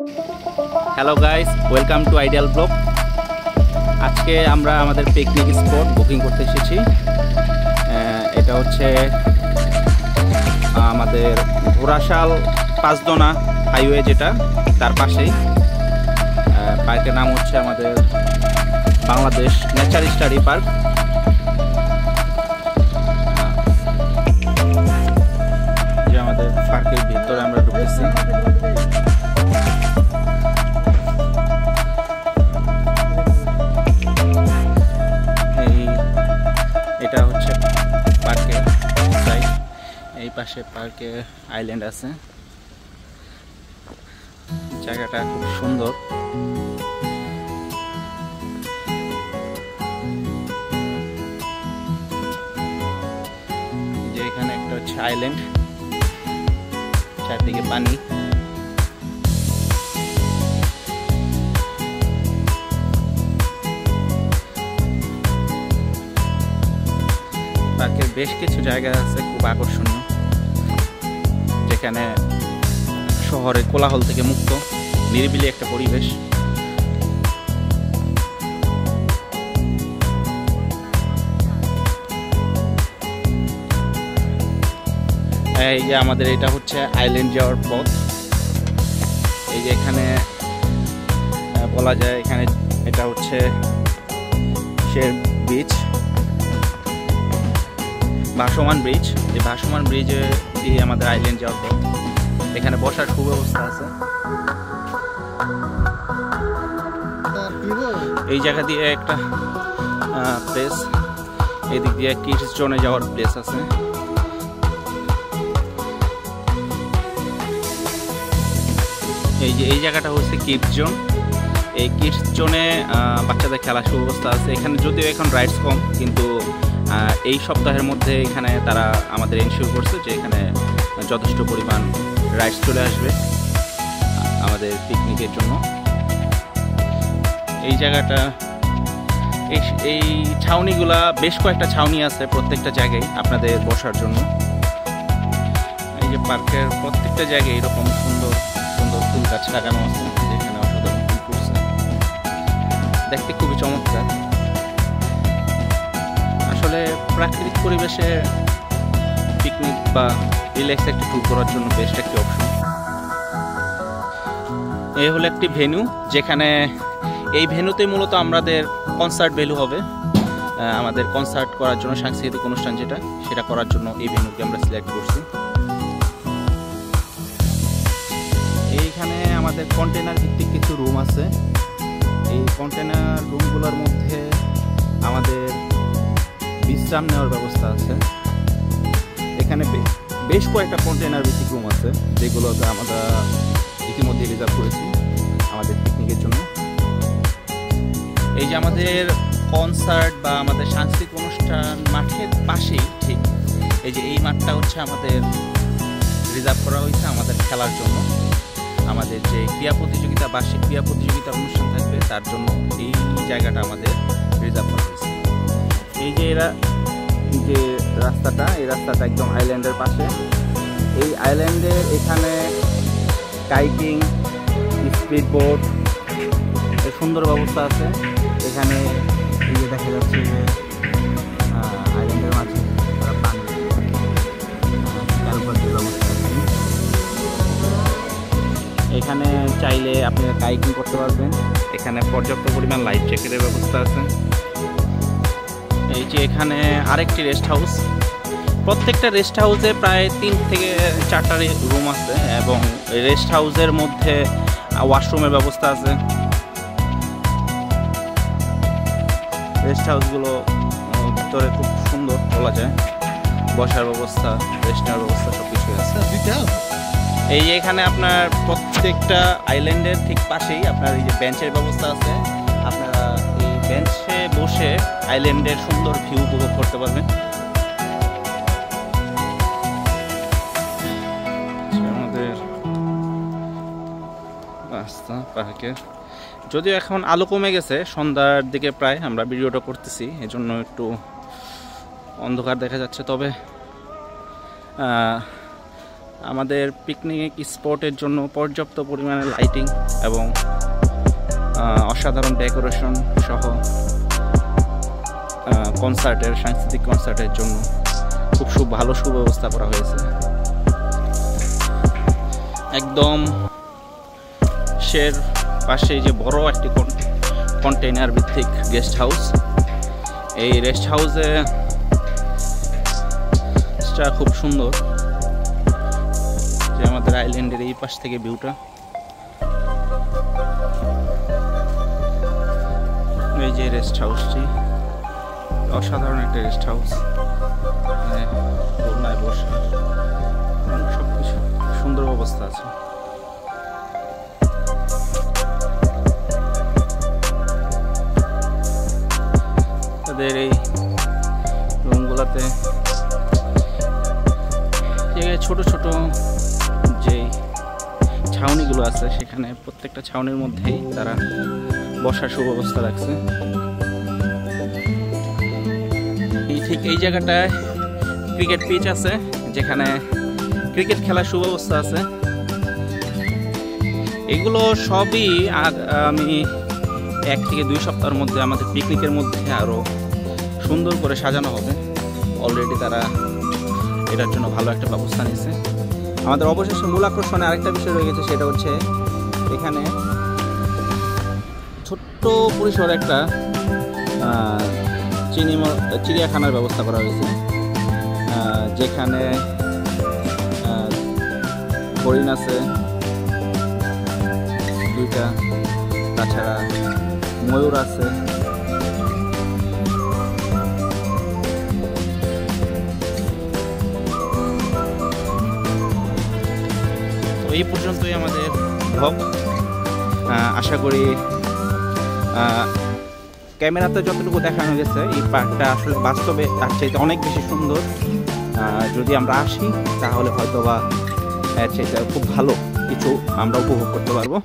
Hello guys, welcome to ideal blog. আজকে আমরা আমাদের পিকনিক স্পট বুকিং করতে এসেছি। এটা হচ্ছে আমাদের ঘোড়াশাল পাঁচদোনা হাইওয়ে, যেটা তার পাশেই। পার্কের নাম হচ্ছে আমাদের বাংলাদেশ নেচার স্টাডি পার্ক। যে আমাদের পার্কের ভিতরে আমরা ঢুকেছি। এটা হচ্ছে পার্কের সাইড। এই পাশে পার্কে আইল্যান্ড আছে। জায়গাটা খুব সুন্দর। যে এখানে একটা হচ্ছে আইল্যান্ড, চারদিকে পানি। পার্কের বেশ কিছু জায়গা আছে খুব আকর্ষণীয়, যেখানে শহরের কোলাহল থেকে মুক্ত, নিরিবিলি একটা পরিবেশ। এই যে আমাদের এটা হচ্ছে আইল্যান্ড যাওয়ার পথ। এই যে এখানে বলা যায় এখানে এটা হচ্ছে শের বিচ, ভাসমান ব্রিজ। এই ভাসমান ব্রিজে দিয়ে আমাদের আইল্যান্ড যাওয়ার পর এখানে বসার সুব্যবস্থা আছে। এই জায়গা দিয়ে একটা প্লেস, এদিক দিয়ে কিডস জোনে যাওয়ার প্লেস আছে। এই যে এই জায়গাটা হচ্ছে কিডস জোন। এই কিডস জোনে বাচ্চাদের খেলার সুব্যবস্থা আছে। এখানে যদিও এখন রাইডস কম, কিন্তু এই সপ্তাহের মধ্যে এখানে তারা আমাদের এনশিওর করছে যে এখানে যথেষ্ট পরিমাণ রাইডস চলে আসবে আমাদের পিকনিকের জন্য। এই জায়গাটা এই ছাউনিগুলা, বেশ কয়েকটা ছাউনি আছে প্রত্যেকটা জায়গায় আপনাদের বসার জন্য। এই যে পার্কের প্রত্যেকটা জায়গায় এরকম সুন্দর সুন্দর ফুল গাছ লাগানো আছে, যেখানে অসাধারণ ফুল ফুটছে, দেখতে খুবই চমৎকার। আসলে প্রাকৃতিক পরিবেশে পিকনিক বা রিল্যাক্স একটা ট্যুর করার জন্য বেস্ট একটি অপশন। এই হলো একটি ভেন্যু, যেখানে এই ভেন্যুতে মূলত আমাদের কনসার্ট ভ্যালু হবে। আমাদের কনসার্ট করার জন্য, সাংস্কৃতিক অনুষ্ঠান সেটা করার জন্য এই ভেন্যুকে আমরা সিলেক্ট করছি। এইখানে আমাদের কন্টেনার ভিত্তিক কিছু রুম আছে। এই কন্টেনার রুমগুলোর মধ্যে আমাদের বিশ্রাম নেওয়ার ব্যবস্থা আছে। এখানে বেশ কয়েকটা কন্টেনার ভিত্তিক রুম আছে, যেগুলোতে আমরা ইতিমধ্যে রিজার্ভ করেছি আমাদের পিকনিকের জন্য। এই যে আমাদের কনসার্ট বা আমাদের সাংস্কৃতিক অনুষ্ঠান মাঠের পাশেই ঠিক এই যে এই মাঠটা হচ্ছে আমাদের রিজার্ভ করা হয়েছে আমাদের খেলার জন্য। আমাদের যে ক্রীড়া প্রতিযোগিতা, বার্ষিক ক্রীড়া প্রতিযোগিতার অনুষ্ঠান থাকবে, তার জন্য এই জায়গাটা আমাদের রিজার্ভ করা হয়েছে। এই যে যে রাস্তাটা, এই রাস্তাটা একদম আইল্যান্ডের পাশে। এই আইল্যান্ডের এখানে কাইকিং, স্পিড বোট এর সুন্দর ব্যবস্থা আছে। এখানে এই যে দেখা যাচ্ছে যে আইল্যান্ডের মাঝে পানি ব্যবস্থা আছে। এখানে চাইলে আপনি কাইকিং করতে পারবেন। এখানে পর্যাপ্ত পরিমাণ লাইফ জ্যাকেটের ব্যবস্থা আছে। এই যে এখানে আরেকটি রেস্ট হাউস। প্রত্যেকটা রেস্ট হাউসে প্রায় 3 থেকে 4টা রুম আছে, এবং রেস্ট হাউসের মধ্যে ওয়াশরুমের ব্যবস্থা আছে। রেস্ট হাউসগুলো ভিতরে খুব সুন্দর বলা যায়, বসার ব্যবস্থা, রেস্ট নেওয়ার ব্যবস্থা সব কিছু আছে। এই যে এখানে আপনার প্রত্যেকটা আইল্যান্ডের ঠিক পাশেই আপনার এই যে বেঞ্চের ব্যবস্থা আছে। আপনারা এই বেঞ্চে বসে আইল্যান্ডের সুন্দর ভিউ উপভোগ করতে পারবেন। আমাদের রাস্তা পার্কের, যদিও এখন আলো কমে গেছে, সন্ধ্যার দিকে প্রায় আমরা ভিডিওটা করতেছি, এজন্য একটু অন্ধকার দেখা যাচ্ছে। তবে আমাদের পিকনিক স্পটের জন্য পর্যাপ্ত পরিমাণে লাইটিং এবং অসাধারণ ডেকোরেশন সহ সাংস্কৃতিক কনসার্টের জন্য খুব ভালো সুব্যবস্থা করা হয়েছে। একদম পাশে যে বড় একটি কন্টেইনার ভিত্তিক গেস্ট হাউস, এই রেস্ট হাউসে খুব সুন্দর, যে আমাদের আইল্যান্ডের এই পাশ থেকে ভিউটা। এই যে রেস্ট হাউসটি অসাধারণ একটা রেস্ট হাউস, দোলনায় বসা সবকিছু সুন্দর অবস্থা আছে। তাদের এই রুমগুলোতে ছোট ছোট যে ছাউনিগুলো আছে, সেখানে প্রত্যেকটা ছাউনির মধ্যেই তারা বসার সুব্যবস্থা রাখছে। ঠিক এই জায়গাটায় ক্রিকেট পিচ আছে, যেখানে ক্রিকেট খেলার সুব্যবস্থা আছে। এগুলো সবই আমি 1 থেকে 2 সপ্তাহের মধ্যে আমাদের পিকনিকের মধ্যে আরও সুন্দর করে সাজানো হবে। অলরেডি তারা এটার জন্য ভালো একটা ব্যবস্থা নিয়েছে। আমাদের অবশেষে মূল আকর্ষণে আরেকটা বিষয় রয়ে গেছে, সেটা হচ্ছে এখানে ছোট্ট পরিসরে একটা চিড়িয়াখানার ব্যবস্থা করা হয়েছে, যেখানে হরিণ আছে 2টা, তাছাড়া ময়ূর আছে। এই পর্যন্তই আমাদের ব্লগ। আশা করি ক্যামেরাতে যতটুকু দেখানো গেছে এই পার্কটা আসলে বাস্তবে তার চাইতে অনেক বেশি সুন্দর। যদি আমরা আসি তাহলে হয়তো বা এর চাইতে খুব ভালো কিছু আমরা উপভোগ করতে পারবো।